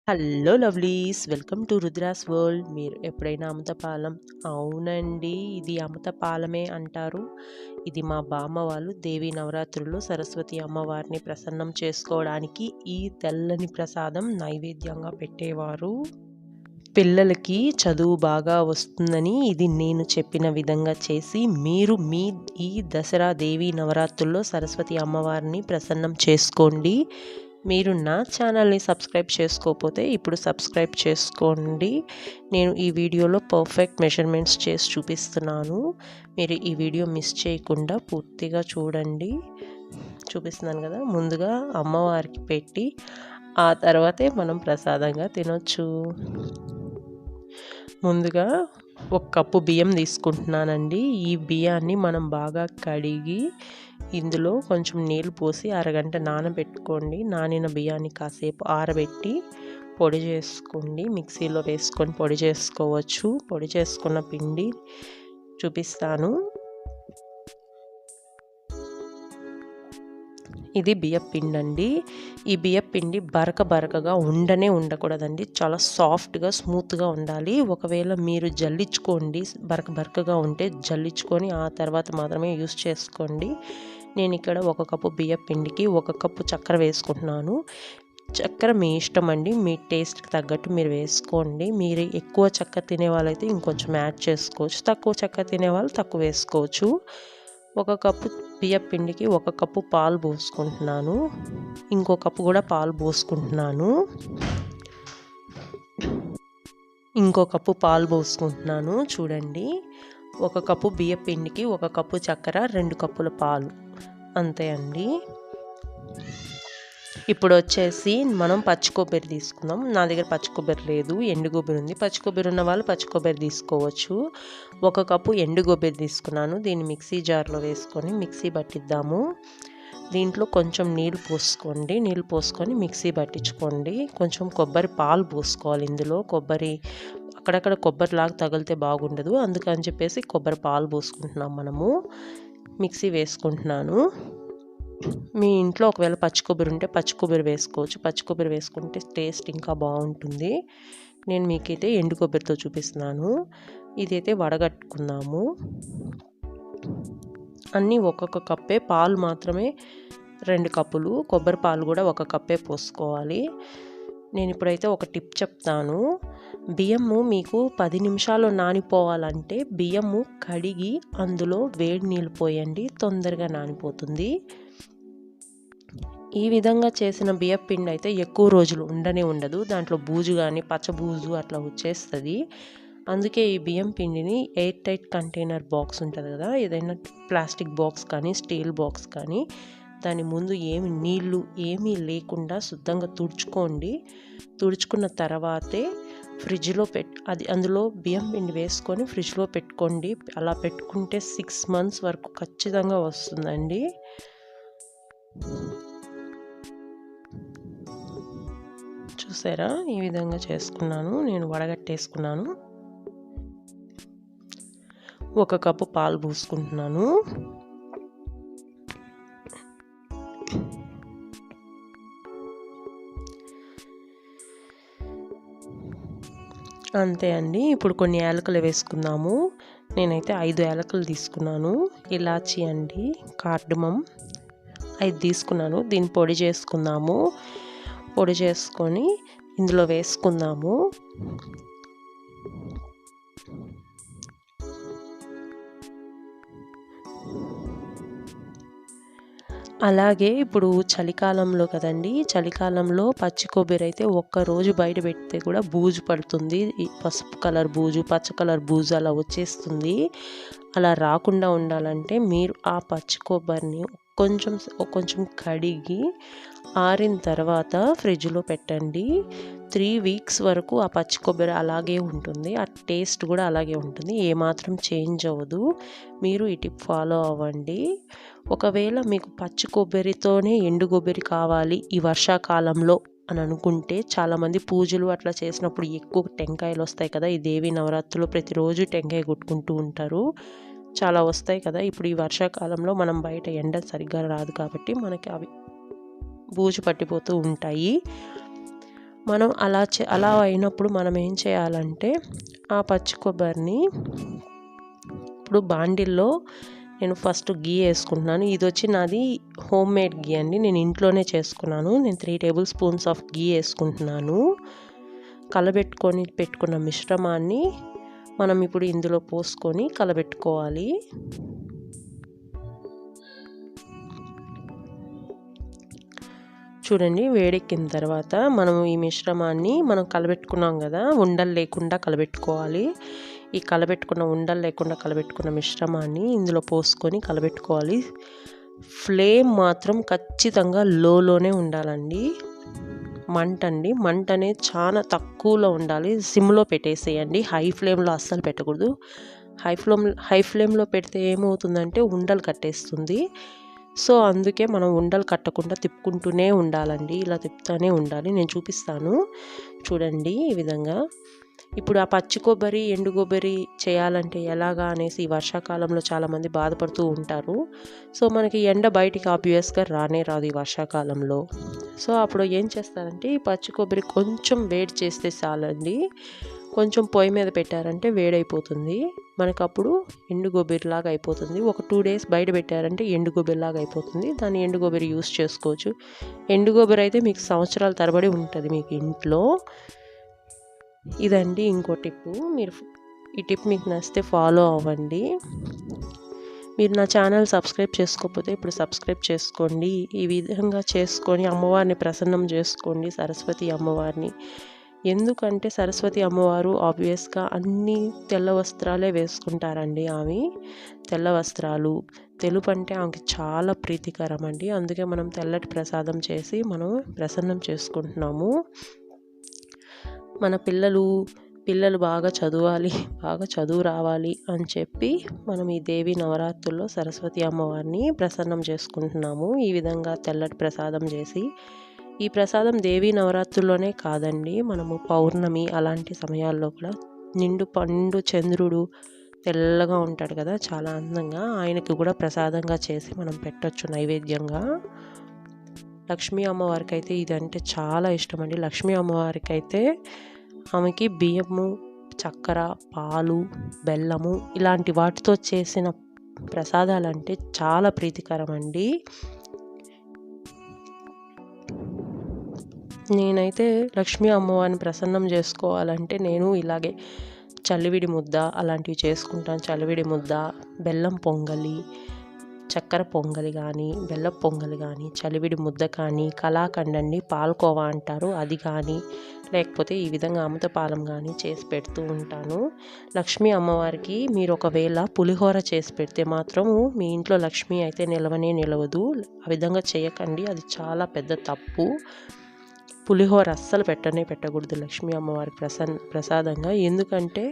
Hello lovelies, welcome to Rudras world. మీరు ఎప్పుడైనా అమృతపాలెం? అవునండి, ఇది అమృతపాలమే అంటారు. ఇది మా బామ్మ వాళ్ళు దేవీ నవరాత్రుల్లో సరస్వతి అమ్మవారిని ప్రసన్నం చేసుకోవడానికి ఈ తెల్లని ప్రసాదం నైవేద్యంగా పెట్టేవారు. పిల్లలకి చదువు బాగా వస్తుందని ఇది నేను చెప్పిన విధంగా చేసి మీరు మీ ఈ దసరా దేవీ నవరాత్రుల్లో సరస్వతి అమ్మవారిని ప్రసన్నం చేసుకోండి. మీరు నా ఛానల్ని సబ్స్క్రైబ్ చేసుకోకపోతే ఇప్పుడు సబ్స్క్రైబ్ చేసుకోండి. నేను ఈ వీడియోలో పర్ఫెక్ట్ మెజర్మెంట్స్ చేసి చూపిస్తున్నాను. మీరు ఈ వీడియో మిస్ చేయకుండా పూర్తిగా చూడండి. చూపిస్తున్నాను కదా, ముందుగా అమ్మవారికి పెట్టి ఆ తర్వాతే మనం ప్రసాదంగా తినొచ్చు. ముందుగా 1 కప్పు బియ్యం తీసుకుంటున్నానండి. ఈ బియ్యాన్ని మనం బాగా కడిగి ఇందులో కొంచెం నీళ్ళు పోసి అరగంట నానబెట్టుకోండి. నానిన బియ్యాన్ని కాసేపు ఆరబెట్టి పొడి చేసుకోండి. మిక్సీలో వేసుకొని పొడి చేసుకోవచ్చు. పొడి చేసుకున్న పిండి చూపిస్తాను. ఇది బియ్యపిండి అండి. ఈ బియ్యపిండి బరకగా ఉండకూడదండి. చాలా సాఫ్ట్గా స్మూత్గా ఉండాలి. ఒకవేళ మీరు జల్లించుకోండి, బరకగా ఉంటే జల్లించుకొని ఆ తర్వాత మాత్రమే యూస్ చేసుకోండి. నేను ఇక్కడ 1 కప్పు బియ్యపిండికి 1 కప్పు చక్కెర వేసుకుంటున్నాను. చక్కెర మీ ఇష్టం అండి, మీ టేస్ట్కి తగ్గట్టు మీరు వేసుకోండి. మీరు ఎక్కువ చక్కెర తినే వాళ్ళైతే ఇంకొంచెం యాడ్ చేసుకోవచ్చు, తక్కువ చక్కెర తినే వాళ్ళు తక్కువ వేసుకోవచ్చు. 1 కప్పు బియ్యపిండికి 1 కప్పు పాలు పోసుకుంటున్నాను. ఇంకో కప్పు కూడా పాలు పోసుకుంటున్నాను. ఇంకో కప్పు పాలు పోసుకుంటున్నాను. చూడండి, 1 కప్పు బియ్యపిండికి 1 కప్పు చక్కెర, 2 కప్పుల పాలు, అంతే అండి. ఇప్పుడు వచ్చేసి మనం పచ్చి కొబ్బరి తీసుకుందాం. నా దగ్గర పచ్చి కొబ్బరి లేదు, ఎండు కొబ్బరి ఉంది. పచ్చి కొబ్బరి ఉన్న వాళ్ళు పచ్చి కొబ్బరి తీసుకోవచ్చు. 1 కప్పు ఎండు కొబ్బరి తీసుకున్నాను. దీన్ని మిక్సీ జార్లో వేసుకొని మిక్సీ పట్టిద్దాము. దీంట్లో కొంచెం నీళ్ళు పోసుకోండి. నీళ్ళు పోసుకొని మిక్సీ పట్టించుకోండి. కొంచెం కొబ్బరి పాలు పోసుకోవాలి. ఇందులో కొబ్బరి అక్కడక్కడ కొబ్బరిలాగా తగిలితే బాగుండదు, అందుకని చెప్పేసి కొబ్బరి పాలు పోసుకుంటున్నాం మనము. మిక్సీ వేసుకుంటున్నాను. మీ ఇంట్లో ఒకవేళ పచ్చి కొబ్బరి ఉంటే పచ్చి కొబ్బరి వేసుకోవచ్చు. పచ్చి కొబ్బరి వేసుకుంటే టేస్ట్ ఇంకా బాగుంటుంది. నేను మీకైతే ఎండు కొబ్బరితో చూపిస్తున్నాను. ఇదైతే వడగట్టుకుందాము. అన్నీ 1 కప్పే, పాలు మాత్రమే 2 కప్పులు, కొబ్బరి పాలు కూడా 1 కప్పే పోసుకోవాలి. నేను ఇప్పుడైతే ఒక టిప్ చెప్తాను. బియ్యము మీకు 10 నిమిషాలు నానిపోవాలంటే బియ్యము కడిగి అందులో వేడి నీళ్ళు పోయండి, తొందరగా నానిపోతుంది. ఈ విధంగా చేసిన బియ్యపిండి అయితే ఎక్కువ రోజులు ఉండదు. దాంట్లో బూజు కానీ పచ్చబూజు అట్లా వచ్చేస్తుంది. అందుకే ఈ బియ్యం పిండిని ఎయిర్ టైట్ కంటైనర్ బాక్స్ ఉంటుంది కదా, ఏదైనా ప్లాస్టిక్ బాక్స్ కానీ స్టీల్ బాక్స్ కానీ, దాని ముందు నీళ్ళు ఏమీ లేకుండా శుద్ధంగా తుడుచుకోండి. తుడుచుకున్న తర్వాతే ఫ్రిడ్జ్లో అందులో బియ్యం పిండి వేసుకొని ఫ్రిడ్జ్లో పెట్టుకోండి. అలా పెట్టుకుంటే 6 months వరకు ఖచ్చితంగా వస్తుందండి. చూసారా, ఈ విధంగా చేసుకున్నాను. నేను వడగట్టేసుకున్నాను. 1 కప్పు పాలు పోసుకుంటున్నాను. అంతే అండి. ఇప్పుడు కొన్ని యాలకులు వేసుకుందాము. నేనైతే 5 యాలకులు తీసుకున్నాను. ఇలాచి అండి, కార్డమం 5 తీసుకున్నాను. దీన్ని పొడి చేసుకుందాము. పొడి చేసుకొని ఇందులో వేసుకుందాము. అలాగే ఇప్పుడు చలికాలంలో కదండి, చలికాలంలో పచ్చి కొబ్బరి అయితే 1 రోజు బయట పెడితే కూడా బూజు పడుతుంది. పసుపు కలర్ బూజు, పచ్చ కలర్ బూజు అలా వచ్చేస్తుంది. అలా రాకుండా ఉండాలంటే మీరు ఆ పచ్చి కొబ్బరిని కొంచెం కడిగి ఆరిన తర్వాత ఫ్రిడ్జ్లో పెట్టండి. 3 weeks వరకు ఆ పచ్చి కొబ్బరి అలాగే ఉంటుంది. ఆ టేస్ట్ కూడా అలాగే ఉంటుంది, ఏమాత్రం చేంజ్ అవ్వదు. మీరు ఈ టిప్ ఫాలో అవ్వండి. ఒకవేళ మీకు పచ్చి కొబ్బరితోనే ఎండు కొబ్బరి కావాలి ఈ వర్షాకాలంలో అని అనుకుంటే, చాలామంది పూజలు అట్లా చేసినప్పుడు ఎక్కువ టెంకాయలు వస్తాయి కదా, ఈ దేవి నవరాత్రులు ప్రతిరోజు టెంకాయ కొట్టుకుంటూ ఉంటారు, చాలా వస్తాయి కదా. ఇప్పుడు ఈ వర్షాకాలంలో మనం బయట ఎండ సరిగ్గా రాదు కాబట్టి మనకి అవి బూజు పట్టిపోతూ ఉంటాయి. మనం అలా అయినప్పుడు మనం ఏం చేయాలంటే ఆ పచ్చి కొబ్బరిని ఇప్పుడు బాండిల్లో నేను ఫస్ట్ గీ వేసుకుంటున్నాను. ఇది వచ్చి నాది హోమ్ మేడ్ గీ అండి, నేను ఇంట్లోనే చేసుకున్నాను. నేను 3 టేబుల్ స్పూన్స్ ఆఫ్ గీ వేసుకుంటున్నాను. కలబెట్టుకొని పెట్టుకున్న మిశ్రమాన్ని మనం ఇప్పుడు ఇందులో పోసుకొని కలబెట్టుకోవాలి. చూడండి, వేడెక్కిన తర్వాత మనం ఈ మిశ్రమాన్ని మనం కలబెట్టుకున్నాం కదా, ఉండలు లేకుండా కలబెట్టుకోవాలి. ఈ ఉండలు లేకుండా కలబెట్టుకున్న మిశ్రమాన్ని ఇందులో పోసుకొని కలబెట్టుకోవాలి. ఫ్లేమ్ మాత్రం ఖచ్చితంగా లోనే ఉండాలండి. మంట అనేది చాలా తక్కువలో ఉండాలి. సిమ్లో పెట్టేసేయండి, హై ఫ్లేమ్లో అస్సలు పెట్టకూడదు. హై ఫ్లేమ్లో పెడితే ఏమవుతుందంటే ఉండలు కట్టేస్తుంది. సో అందుకే మనం ఉండలు కట్టకుండా తిప్పుకుంటూనే ఉండాలండి. ఇలా తిప్పుతూనే ఉండాలి. నేను చూపిస్తాను చూడండి ఈ విధంగా. ఇప్పుడు ఆ పచ్చి కొబ్బరి, ఎండు కొబ్బరి చేయాలంటే ఎలాగా అనేసి ఈ వర్షాకాలంలో చాలామంది బాధపడుతూ ఉంటారు. సో మనకి ఎండ బయటికి ఆబ్వియస్గా రాదు ఈ వర్షాకాలంలో. సో అప్పుడు ఏం చేస్తారంటే ఈ పచ్చి కొబ్బరి కొంచెం వేడి చేస్తే చాలండి. కొంచెం పొయ్యి మీద పెట్టారంటే వేడైపోతుంది. మనకు అప్పుడు ఎండు కొబ్బరిలాగా అయిపోతుంది. ఒక 2 days బయట పెట్టారంటే ఎండు కొబ్బరిలాగా అయిపోతుంది. దాన్ని ఎండు కొబ్బరి యూస్ చేసుకోవచ్చు. ఎండు కొబ్బరి అయితే మీకు సంవత్సరాల తరబడి ఉంటుంది మీకు ఇంట్లో. ఇదండి ఇంకో టిప్పు. ఈ టిప్ మీకు నచ్చితే ఫాలో అవ్వండి. మీరు నా ఛానల్ సబ్స్క్రైబ్ చేసుకోకపోతే ఇప్పుడు సబ్స్క్రైబ్ చేసుకోండి. ఈ విధంగా చేసుకొని అమ్మవారిని ప్రసన్నం చేసుకోండి, సరస్వతి అమ్మవారిని. ఎందుకంటే సరస్వతి అమ్మవారు ఆబ్వియస్గా అన్ని తెల్ల వస్త్రాలే వేసుకుంటారండి. ఆమె తెల్ల వస్త్రాలు, తెలుపు అంటే ఆమెకి చాలా ప్రీతికరం అండి. అందుకే మనం తెల్లటి ప్రసాదం చేసి మనం ప్రసన్నం చేసుకుంటున్నాము. మన పిల్లలు బాగా చదవాలి, బాగా చదువు రావాలి అని చెప్పి మనం ఈ దేవి నవరాత్రుల్లో సరస్వతి అమ్మవారిని ప్రసన్నం చేసుకుంటున్నాము. ఈ విధంగా తెల్లటి ప్రసాదం చేసి, ఈ ప్రసాదం దేవి నవరాత్రుల్లోనే కాదండి, మనము పౌర్ణమి అలాంటి సమయాల్లో కూడా నిండు చంద్రుడు తెల్లగా ఉంటాడు కదా, చాలా అందంగా, ఆయనకి కూడా ప్రసాదంగా చేసి మనం పెట్టొచ్చు నైవేద్యంగా. లక్ష్మీ అమ్మవారికి అయితే ఇదంటే చాలా ఇష్టం అండి. లక్ష్మీ అమ్మవారికి అయితే ఆమెకి బియ్యము, చక్కెర, పాలు, బెల్లము ఇలాంటి వాటితో చేసిన ప్రసాదాలంటే చాలా ప్రీతికరం అండి. నేనైతే లక్ష్మీ అమ్మవారిని ప్రసన్నం చేసుకోవాలంటే నేను ఇలాగే చలివిడి ముద్ద అలాంటివి చేసుకుంటాను. చలివిడి ముద్ద, బెల్లం పొంగలి, చక్కెర పొంగలి కానీ, బెల్లం పొంగలి కానీ, చలివిడి ముద్ద కానీ, కలాకండ్ అండి, పాల్కోవా అంటారు అది కానీ, లేకపోతే ఈ విధంగా అమృతపాలెం కానీ చేసి పెడుతూ ఉంటాను. లక్ష్మీ అమ్మవారికి మీరు ఒకవేళ పులిహోర చేసి పెడితే మాత్రము మీ ఇంట్లో లక్ష్మి అయితే నిలవదు. ఆ విధంగా చేయకండి, అది చాలా పెద్ద తప్పు. పులిహోర అస్సలు పెట్టకూడదు లక్ష్మీ అమ్మవారికి ప్రసాదంగా. ఎందుకంటే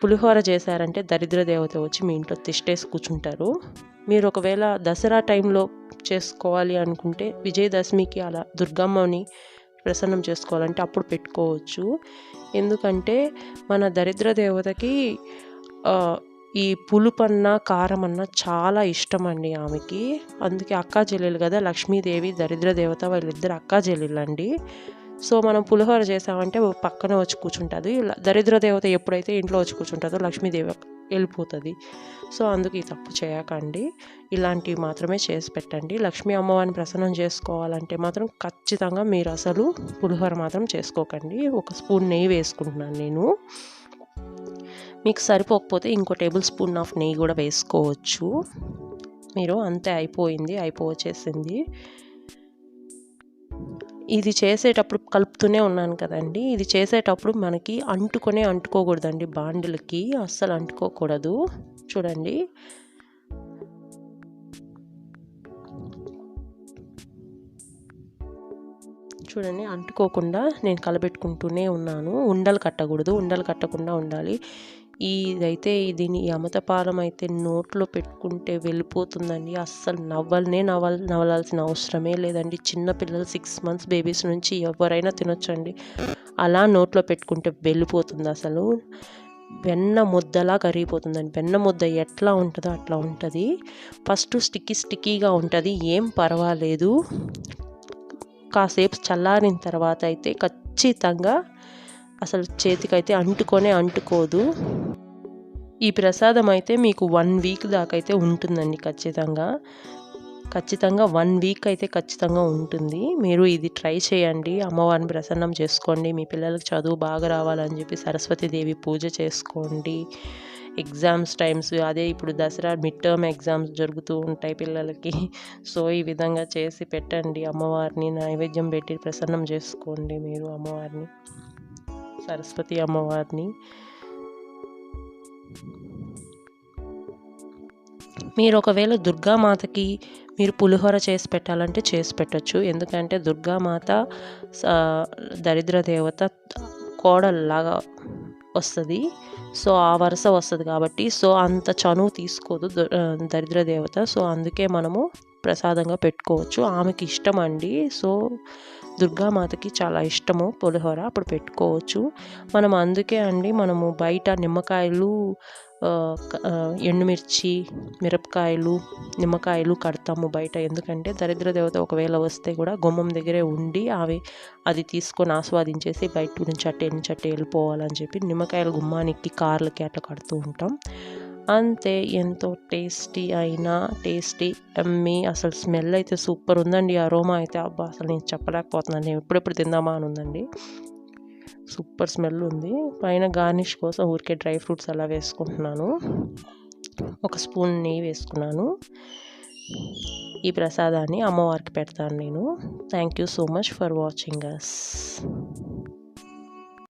పులిహోర చేశారంటే దరిద్ర దేవత వచ్చి మీ ఇంట్లో తిష్టేసి కూర్చుంటారు. మీరు ఒకవేళ దసరా టైంలో చేసుకోవాలి అనుకుంటే, విజయదశమికి అలా దుర్గమ్మని ప్రసన్నం చేసుకోవాలంటే అప్పుడు పెట్టుకోవచ్చు. ఎందుకంటే మన దరిద్ర దేవతకి ఈ పులుపన్నా కారమన్నా చాలా ఇష్టం అండి ఆమెకి. అందుకే అక్కా చెల్లెలు కదా, లక్ష్మీదేవి దరిద్ర దేవత, వాళ్ళిద్దరు అక్కా చెల్లెలు అండి. సో మనం పులిహోర చేసామంటే పక్కన వచ్చి కూర్చుంటుంది. దరిద్ర దేవత ఎప్పుడైతే ఇంట్లో వచ్చి కూర్చుంటుందో లక్ష్మీదేవి వెళ్ళిపోతుంది. సో అందుకు ఈ తప్పు చేయకండి, ఇలాంటివి మాత్రమే చేసి పెట్టండి. లక్ష్మీ అమ్మవారిని ప్రసన్నం చేసుకోవాలంటే మాత్రం ఖచ్చితంగా మీరు అసలు పులిహోర మాత్రం చేసుకోకండి. 1 స్పూన్ నెయ్యి వేసుకుంటున్నాను నేను. మీకు సరిపోకపోతే ఇంకో టేబుల్ స్పూన్ ఆఫ్ నెయ్యి కూడా వేసుకోవచ్చు మీరు. అంతే, అయిపోవచ్చేసింది. ఇది చేసేటప్పుడు కలుపుతూనే ఉన్నాను కదండి, ఇది చేసేటప్పుడు మనకి అంటుకోకూడదండి, బాండిలకి అస్సలు అంటుకోకూడదు. చూడండి, అంటుకోకుండా నేను కలబెట్టుకుంటూనే ఉన్నాను. ఉండలు కట్టకుండా ఉండాలి. ఈ అమృతపాలెం అయితే నోట్లో పెట్టుకుంటే వెళ్ళిపోతుందండి. అస్సలు నవలాల్సిన అవసరమే లేదండి. చిన్నపిల్లలు 6 months బేబీస్ నుంచి ఎవరైనా తినొచ్చండి. అలా నోట్లో పెట్టుకుంటే వెళ్ళిపోతుంది. అసలు వెన్న ముద్దలా కరిగిపోతుందండి. వెన్న ముద్ద ఎట్లా ఉంటుందో అట్లా ఉంటుంది. ఫస్ట్ స్టిక్కీగా ఉంటుంది, ఏం పర్వాలేదు. కాసేపు చల్లారిన తర్వాత అయితే ఖచ్చితంగా అసలు చేతికైతే అంటుకోదు. ఈ ప్రసాదం అయితే మీకు 1 వీక్ దాకా అయితే ఉంటుందండి. ఖచ్చితంగా 1 వీక్ అయితే ఖచ్చితంగా ఉంటుంది. మీరు ఇది ట్రై చేయండి. అమ్మవారిని ప్రసన్నం చేసుకోండి. మీ పిల్లలకి చదువు బాగా రావాలని చెప్పి సరస్వతీదేవి పూజ చేసుకోండి. ఎగ్జామ్స్ టైమ్స్ అదే ఇప్పుడు దసరా మిడ్ టర్మ్ ఎగ్జామ్స్ జరుగుతూ ఉంటాయి పిల్లలకి. సో ఈ విధంగా చేసి పెట్టండి. అమ్మవారిని నైవేద్యం పెట్టి ప్రసన్నం చేసుకోండి మీరు అమ్మవారిని, సరస్వతి అమ్మవారిని. మీరు ఒకవేళ దుర్గామాతకి మీరు పులిహోర చేసి పెట్టాలంటే చేసి పెట్టచ్చు. ఎందుకంటే దుర్గామాత దరిద్ర దేవత కోడల్లాగా వస్తుంది. సో ఆ వరుస వస్తుంది కాబట్టి సో అంత చనువు తీసుకోదు దరిద్ర దేవత. సో అందుకే మనము ప్రసాదంగా పెట్టుకోవచ్చు. ఆమెకి ఇష్టం అండి. సో దుర్గామాతకి చాలా ఇష్టము పులిహోర, అప్పుడు పెట్టుకోవచ్చు. మనం అందుకే అండి మనము బయట నిమ్మకాయలు, ఎండుమిర్చి, మిరపకాయలు, నిమ్మకాయలు కడతాము బయట. ఎందుకంటే దరిద్ర దేవత ఒకవేళ వస్తే కూడా గుమ్మం దగ్గరే ఉండి అది తీసుకొని ఆస్వాదించేసి బయట నుంచి అట్టే వెళ్ళిపోవాలని చెప్పి నిమ్మకాయలు గుమ్మానికి, కార్లకి అట్లా కడుతూ ఉంటాం. అంతే. ఎంతో టేస్టీ ఎమ్మీ. అసలు స్మెల్ అయితే సూపర్ ఉందండి. అరోమా అయితే అబ్బా అసలు నేను చెప్పలేకపోతున్నాను. నేను ఎప్పుడెప్పుడు తిందామా అని ఉందండి. సూపర్ స్మెల్ ఉంది. పైన గార్నిష్ కోసం ఊరికే డ్రై ఫ్రూట్స్ అలా వేసుకుంటున్నాను. 1 స్పూన్ నెయ్యి వేసుకున్నాను. ఈ ప్రసాదాన్ని అమ్మవారికి పెడతాను నేను. Thank you so much for watching us.